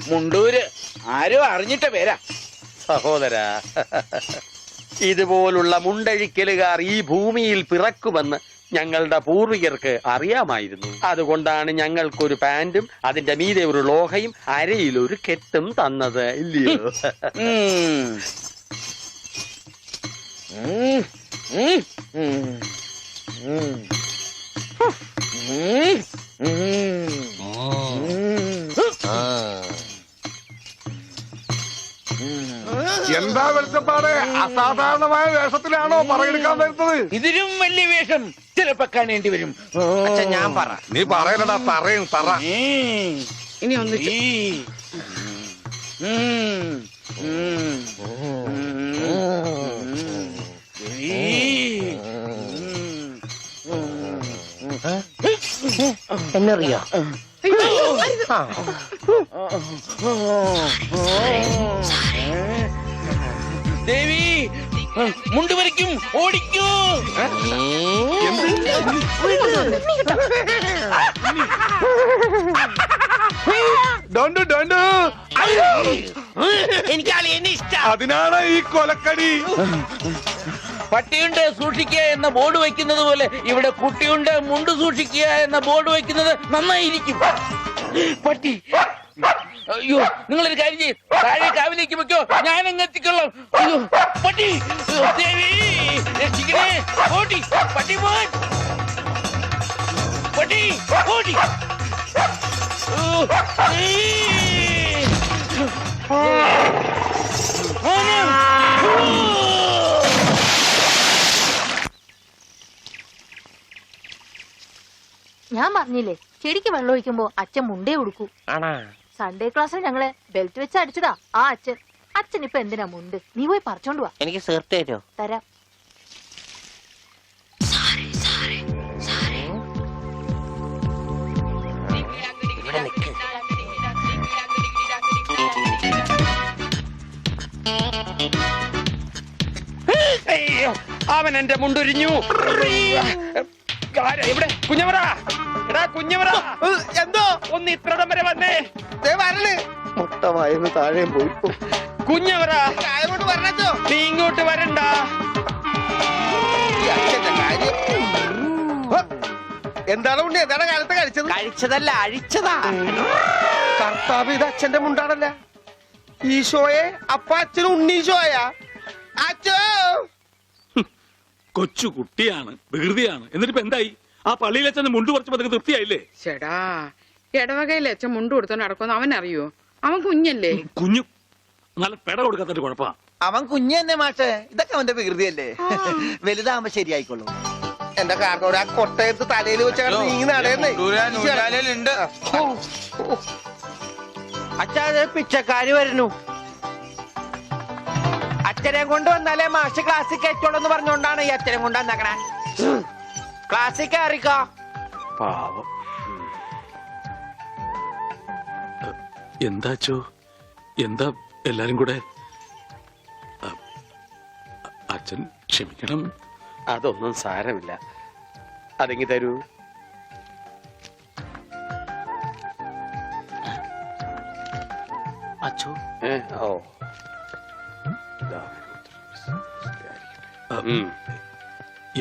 മുണ്ടൂര് ആരോ അറിഞ്ഞിട്ട പേരാ. സഹോദര, ഇതുപോലുള്ള മുണ്ടഴിക്കലുകാർ ഈ ഭൂമിയിൽ പിറക്കുമെന്ന് ഞങ്ങളുടെ പൂർവികർക്ക് അറിയാമായിരുന്നു. അതുകൊണ്ടാണ് ഞങ്ങൾക്കൊരു പാന്റും അതിന്റെ മീതെ ഒരു ലോഹയും അരയിലൊരു കെട്ടും തന്നത്, ഇല്ലയോ? എന്താ വെളിച്ചപ്പാട്? അസാധാരണമായ വേഷത്തിലാണോ പറയെടുക്കാൻ വരുന്നത്? ഇതിലും വലിയ വേഷം ചിലപ്പോ കാണേണ്ടി വരും. ഞാൻ പറ. നീ പറയലടാ, പറയും പറ. ഇനി ഒന്ന് എന്നറിയോ? ദേവി മുണ്ടുവരയ്ക്കും ഓടിക്കൂ. എനിക്ക് അളിയനെ ഇഷ്ടം. അതിനാണ് ഈ കൊലക്കടി. പട്ടിയുണ്ട് സൂക്ഷിക്കുക എന്ന ബോർഡ് വയ്ക്കുന്നത് പോലെ ഇവിടെ കുട്ടിയുണ്ട് മുണ്ട് സൂക്ഷിക്കുക എന്ന ബോർഡ് വയ്ക്കുന്നത് നന്നായിരിക്കും. പട്ടി, അയ്യോ നിങ്ങളൊരു കാര്യം ചെയ്യും, താഴെ കാവിലേക്ക് വെക്കോ, ഞാൻ അങ്ങ് എത്തിക്കൊള്ളാം. അയ്യോ പട്ടി, ദേവി രക്ഷിക്കണേ. ഓടി പട്ടി, പോൻ പട്ടി, ഓടി. ഞാൻ പറഞ്ഞില്ലേ, ചെടിക്ക് വെള്ളം ഒഴിക്കുമ്പോ അച്ഛൻ മുണ്ടേ ഉടുക്കൂ. സൺഡേ ക്ലാസ്സിൽ ഞങ്ങളെ ബെൽറ്റ് വെച്ച് അടിച്ചതാ ആ അച്ഛൻ. അച്ഛൻ ഇപ്പൊ എന്തിനാ മുണ്ട്? നീ പോയി പറിച്ചോണ്ട് വാ. എനിക്ക് സേർട്ട് തരോ? തരാം. അവൻ എന്റെ മുണ്ടൊരിഞ്ഞു. ഇവിടെ കുഞ്ഞവറ, എടാ കുഞ്ഞവറ, എന്തോ ഒന്ന് ഇത്രടം വരെ വന്നേ. മുട്ടമായിരുന്നു താഴെയും പോയി. കുഞ്ഞവറ, പറഞ്ഞോ നീ ഇങ്ങോട്ട് വരണ്ട. എന്താണ് ഉണ്ണി? എന്താണ് കാലത്ത് കഴിച്ചത്? കഴിച്ചതല്ല, അഴിച്ചതാ. കർത്താവ്, ഇത് അച്ഛന്റെ മുണ്ടാണല്ല. ഈശോയെ, അപ്പ അച്ഛനും ഉണ്ണീശോയാ? അച്ഛോ, കൊച്ചു കുട്ടിയാണ്, വികൃതിയാണ്. എന്നിട്ടിപ്പോ എന്തായി? ആ പള്ളിയിൽ അച്ഛൻ മുണ്ട് കുറച്ചപ്പോ തൃപ്തിയായില്ലേ? ചേടാ, ഇടവകയിലെ അച്ഛൻ മുണ്ട് കൊടുത്തോണ്ട് നടക്കുമെന്ന് അവൻ അറിയോ? അവൻ കുഞ്ഞല്ലേ? കുഞ്ഞു നല്ല പെട കൊടുക്കാത്തൊരു കുഴപ്പാ. അവൻ കുഞ്ഞു തന്നെ മാഷേ. ഇതൊക്കെ അവന്റെ വികൃതിയല്ലേ. വലുതാകുമ്പോ ശരിയായിക്കോളൂ. എന്റെ കാരണോട് ആ കൊട്ടയത്ത് തലയിൽ വെച്ചാണ് നീങ്ങി നടയുന്നേ. അച്ഛാ, പിച്ചക്കാര് വരുന്നു. അച്ഛനെ കൊണ്ട് വന്നാലേ മാഷ് ക്ലാസ്സിൽ കയറ്റോളൂ എന്ന് പറഞ്ഞോണ്ടാണ് ഈ അച്ഛനെ കൊണ്ട് വന്നേക്കണേ. ക്ലാസ്സിൽ കയറിക്കോ. പാവം. എന്താച്ചോ, എന്താ എല്ലാരും കൂടെ? അച്ഛൻ ക്ഷമിക്കണം. അതൊന്നും സാരമില്ല. അതെങ്ങി തരൂ. അച്ഛോ, ഓ,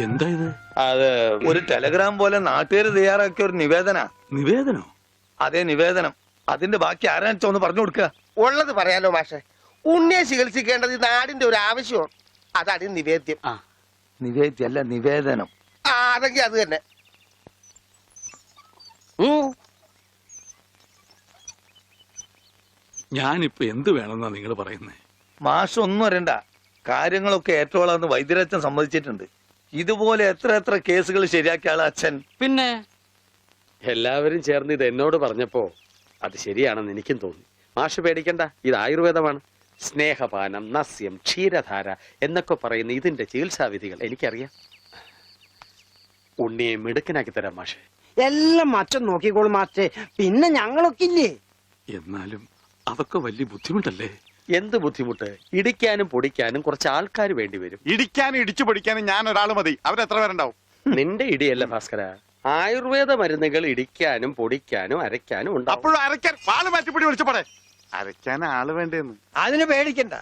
എന്താ ഇത്? അത് ഒരു ടെലഗ്രാം പോലെ നാട്ടുകാർ തയ്യാറാക്കിയ ഒരു നിവേദനോ? അതേ, നിവേദനം. അതിന്റെ ബാക്കി ആരാണെന്ന് ഒന്ന് പറഞ്ഞു കൊടുക്കുക. ഉള്ളത് പറയാലോ മാഷെ. ഉണ്ണിയെ ചികിത്സിക്കേണ്ടത് ഈ നാടിന്റെ ഒരു ആവശ്യമാണ്. അതാണ് നിവേദ്യം. നിവേദ്യല്ല, നിവേദനം. അതെങ്കിൽ അത് തന്നെ. ഞാനിപ്പോ എന്ത് വേണമെന്നാ നിങ്ങൾ പറയുന്നേ? മാഷ് ഒന്നും അറിയണ്ട. കാര്യങ്ങളൊക്കെ ഏറ്റോളാന്ന് വൈദ്യരച്ഛൻ സമ്മതിച്ചിട്ടുണ്ട്. ഇതുപോലെ എത്ര എത്ര കേസുകൾ ശരിയാക്കിയ ആളാ അച്ഛൻ. പിന്നെ എല്ലാവരും ചേർന്ന് ഇത് എന്നോട് പറഞ്ഞപ്പോ അത് ശരിയാണെന്ന് എനിക്കും തോന്നി. മാഷ് പേടിക്കണ്ട, ഇത് ആയുർവേദമാണ്. സ്നേഹപാനം, നസ്യം, ക്ഷീരധാര എന്നൊക്കെ പറയുന്ന ഇതിന്റെ ചികിത്സാവിധികൾ എനിക്കറിയാം. ഉണ്ണിയെ മിടുക്കനാക്കി തരാം മാഷെ. എല്ലാം അച്ഛൻ നോക്കിക്കോളും മാസ്റ്റേ. പിന്നെ ഞങ്ങളൊക്കെ ഇല്ലേ? എന്നാലും അതൊക്കെ വലിയ ബുദ്ധിമുട്ടല്ലേ? എന്ത് ബുദ്ധിമുട്ട്? ഇടിക്കാനും പൊടിക്കാനും കുറച്ച് ആൾക്കാർ വേണ്ടി വരും. ഇടിക്കാനും ഇടിച്ചു പൊടിക്കാനും ഞാൻ ഒരാൾ മതി. അവരെത്ര പേരുണ്ടാവും? നിന്റെ ഇടിയല്ല ഭാസ്കര, ആയുർവേദ മരുന്നുകൾ ഇടിക്കാനും പൊടിക്കാനും അരയ്ക്കാനും ഉണ്ടാവും. അപ്പോഴും അരയ്ക്കാൻ പാല് മാറ്റിപ്പൊടി വിളിച്ചു പോടെ. അരയ്ക്കാൻ ആള് വേണ്ടേന്ന്. അതിന് പേടിക്കണ്ട,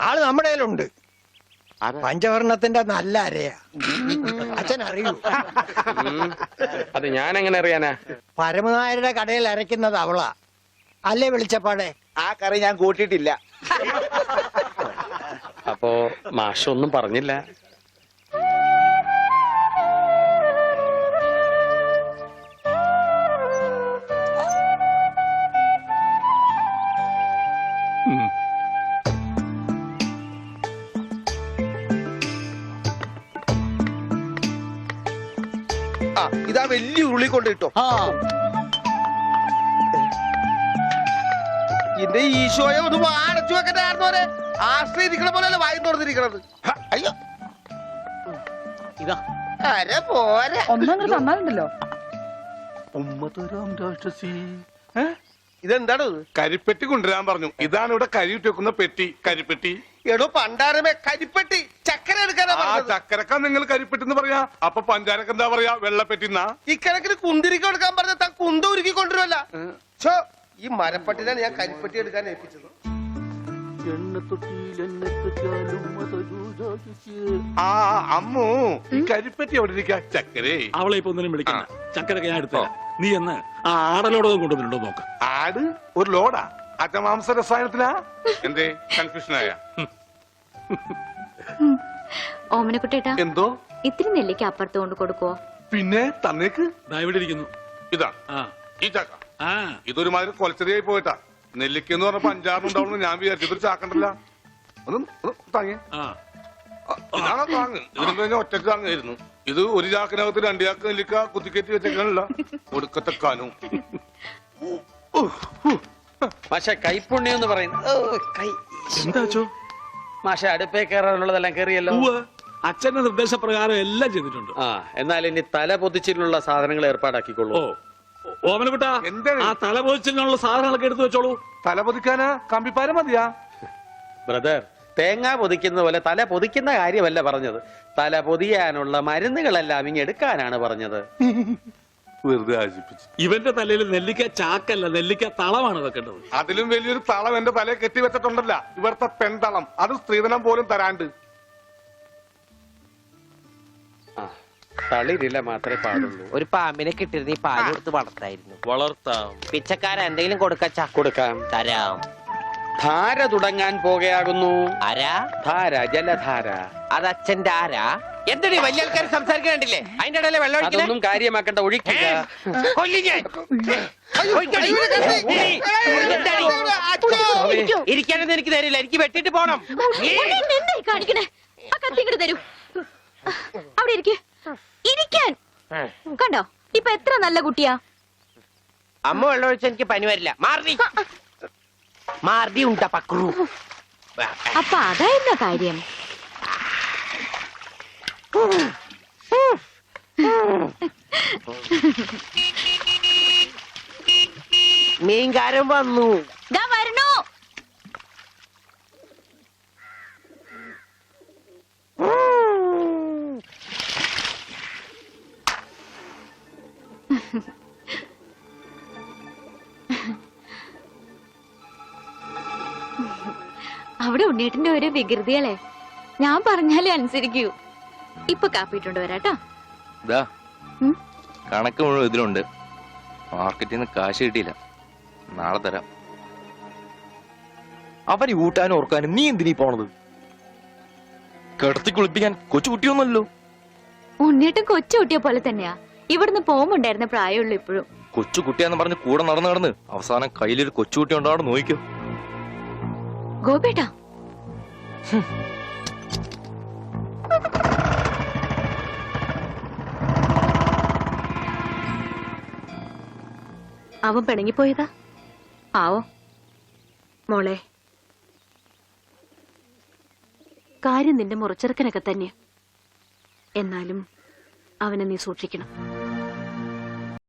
ആള് നമ്മുടെ കയ്യിലുണ്ട്. ആരാ? പഞ്ചവർണത്തിന്റെ നല്ല അരയാ. അച്ഛൻ അറിയൂ? അത് ഞാൻ എങ്ങനെ അറിയാനാ? പരമനായരുടെ കടയിൽ അരയ്ക്കുന്നത് അവളാ അല്ലേ വെളിച്ചപ്പാടെ? ആ കറി ഞാൻ കൂട്ടിയിട്ടില്ല. അപ്പോ മാഷൊന്നും പറഞ്ഞില്ല. ആ ഇതാ വലിയ ഉരുളി കൊണ്ട് കിട്ടോ. എന്റെ ഈശോയെ ഒന്ന് അടച്ചു വെക്കണ്ടായിരുന്നോരെ. ആശ്രയിരിക്കണ പോലെയല്ല വായി തുറന്നിരിക്കണത്. അയ്യോ ഇതാ അരെ പോരെ. ഒന്നങ്ങ് തന്നാലുണ്ടല്ലോ. ഇതെന്താണ് ഇത്? കരിപ്പെട്ടി കൊണ്ടുവരാൻ പറഞ്ഞു. ഇതാണ് ഇവിടെ കരിയിട്ട് വെക്കുന്ന പെട്ടി, കരിപ്പെട്ടി. എടോ പണ്ടാരമേ, കരിപ്പെട്ടി ചക്കര എടുക്കാനാ ആ പറഞ്ഞത്. ചക്കരക്ക നിങ്ങൾ കരിപ്പെട്ടി എന്ന് പറയാ. അപ്പൊ പഞ്ചാരക്ക് എന്താ പറയാ? വെള്ളപ്പെട്ടിന്നാ. ഇക്കണക്കിന് കുന്തിരിക്ക എടുക്കാൻ പറഞ്ഞ താൻ കുന്ത ഉരുക്കി കൊണ്ടുവരുമല്ല. ഈ മരപ്പട്ടിനാണ് ഞാൻ കരിപ്പെട്ടി എടുക്കാൻ ഏൽപ്പിച്ചത്. ആ അമ്മു, ഈ കരിപ്പെട്ടി എവിടെ ഇരിക്കാ? ചക്കരേ, അവളെ ഇപ്പൊ ഒന്നിനും വിളിക്കണ്ട. ചക്കരൊക്കെ ഞാൻ എടുത്തില്ല. നീ എന്ന് ആ ആടലോടകം കൊണ്ടുവന്നിട്ടുണ്ടോ നോക്ക്. ആട് ഒരു ലോഡാ? അറ്റമാംസ രസായനത്തിനാ? എന്തേ കൺഫ്യൂഷനായ? ഓമനക്കുട്ടേട്ടാ, എന്തോ? ഇത്തിരി നെല്ലിക്ക അപ്പുറത്ത് കൊണ്ട് കൊടുക്കുവോ? പിന്നെ തന്നേക്ക്. ദാ ഇവിടെ ഇരിക്കുന്നു. ഇതാ ആ ഈ ചക്ക. ആ ഇതൊരുമാതിരി കൊലച്ചെറിയായി പോയിട്ടാ. നെല്ലിക്കെന്ന് പറഞ്ഞപ്പോ 5-6 ഉണ്ടാവുന്നു ഞാൻ വിചാരിച്ചു. ഇതൊരു ചാക്കണ്ടല്ല. ഒന്ന് താങ്ങേ. ആ ഇതാണോ താങ്ങ്? ഇതിന് കഴിഞ്ഞാൽ ഒറ്റക്ക് താങ്ങായിരുന്നു. ഇത് ഒരു ചാക്കിനകത്ത് 2 ചാക്ക് നെല്ലിക്ക കുത്തിക്കയറ്റി വെച്ചേക്കാനല്ല. ഒടുക്കത്തെ കാനും. മാഷെ കൈപ്പുണ്യം എന്ന് പറയുന്നത് എന്താ അച്ചോ? മാഷ അടുപ്പേ കയറാനുള്ളതെല്ലാം കയറിയല്ലോ. അച്ഛന്റെ നിർദ്ദേശപ്രകാരം എല്ലാം ചെയ്തിട്ടുണ്ട്. ആ എന്നാൽ ഇനി തല പൊതിച്ചിട്ടുള്ള സാധനങ്ങൾ ഏർപ്പാടാക്കിക്കൊള്ളൂ. ഓമനക്കുട്ടാ, എന്താണ്? ആ തല പൊതിച്ചിനുള്ള സാധനങ്ങളൊക്കെ എടുത്തു വെച്ചോളൂ. തല പൊതിക്കാനാ കമ്പിപ്പാര മതിയാ? ബ്രദർ, തേങ്ങ പൊതിക്കുന്ന പോലെ തല പൊതിക്കുന്ന കാര്യമല്ല പറഞ്ഞത്. തല പൊതിയാനുള്ള മരുന്നുകളെല്ലാം ഇങ്ങ് എടുക്കാനാണ് പറഞ്ഞത്. വെറുതെ ആശിപ്പിച്ചു. ഇവന്റെ തലയിൽ നെല്ലിക്ക ചാക്കല്ല, നെല്ലിക്ക തളമാണ് വെക്കേണ്ടത്. അതിലും വലിയൊരു തളം എന്റെ തലയെ കെട്ടി വെച്ചിട്ടുണ്ടല്ല. ഇവിടുത്തെ പെൺതളം. അത് സ്ത്രീധനം പോലും തരാണ്ട്. തളിരില മാത്രമേ പാടുള്ളൂ. ഒരു പാമ്പിനെ കിട്ടിയിരുന്ന ഈ പാല് കൊടുത്ത് വളർത്തായിരുന്നു. വളർത്താം. പിച്ചക്കാരൻ എന്തെങ്കിലും കൊടുക്കച്ചാ? കൊടുക്കാം. തരാം. ധാര തുടങ്ങാൻ പോകയാകുന്നു. ആരാ? ധാര, ജലധാര. അത് അച്ഛന്റെ ആരാ? എന്തിനീ വലിയ ആൾക്കാർ സംസാരിക്കണ്ടില്ലേ? അതിന്റെ ഇടയിലെ വെള്ളം ഒഴിക്കണേ? അതൊന്നും കാര്യമാക്കണ്ട, ഒഴിക്കുക. കൊല്ലി ഞാൻ. ഒഴിക്കടി. എന്താടി? ഇരിക്കാനൊന്നും എനിക്ക് തരില്ല. എനിക്ക് വെട്ടിട്ട് പോണം. എന്തായി കാണിക്കണേ? ആ കത്തി ഇങ്ങോട്ട് തരൂ. അവിടെ ഇരിക്കാൻ കണ്ടോ? ഇപ്പൊ എത്ര നല്ല കുട്ടിയാ. അമ്മ വെള്ളം ഒഴിച്ച എനിക്ക് പനി വരില്ല. മാറി മാറി ഉണ്ട പക്രു. അപ്പൊ അതായിരുന്ന കാര്യം. മീൻകാരൻ വന്നു. ദാ വരണു. അവിടെ ഉണ്ണീട്ടിന്റെ ഓരോ വികൃതികളെ ഞാൻ പറഞ്ഞാലേ അനുസരിക്കൂ. ഇപ്പൊ കാപ്പിട്ടുണ്ട് വരാട്ടോ. കണക്ക് മുഴുവൻ ഇതിലുണ്ട്. മാർക്കറ്റിൽ നിന്ന് കാശ് കിട്ടിയില്ല. നാളെ തരാം. അവന് ഊട്ടാനും ഓർക്കാനും നീ എന്തിനീ പോണത്? കിടത്തി കുളിപ്പിക്കാൻ കൊച്ചുകുട്ടിയൊന്നുമല്ലോ. ഉണ്ണീട്ടും കൊച്ചുകുട്ടിയെ പോലെ തന്നെയാ. ഇവിടുന്ന് പോകുമ്പോണ്ടായിരുന്ന പ്രായമുള്ളൂ ഇപ്പോഴും. കൊച്ചുകുട്ടിയാന്ന് പറഞ്ഞ് കൂടെ നടന്ന് അവസാനം കയ്യിലൊരു കൊച്ചുകുട്ടി ഉണ്ടാവും. നോക്കിക്കോ ഗോപേട്ടാ. അവൻ പിണങ്ങിപ്പോയതാ ആവോ? മോളെ, കാര്യം നിന്റെ മുറച്ചെറുക്കനൊക്കെ തന്നെ. എന്നാലും അവനെ നീ സൂക്ഷിക്കണം.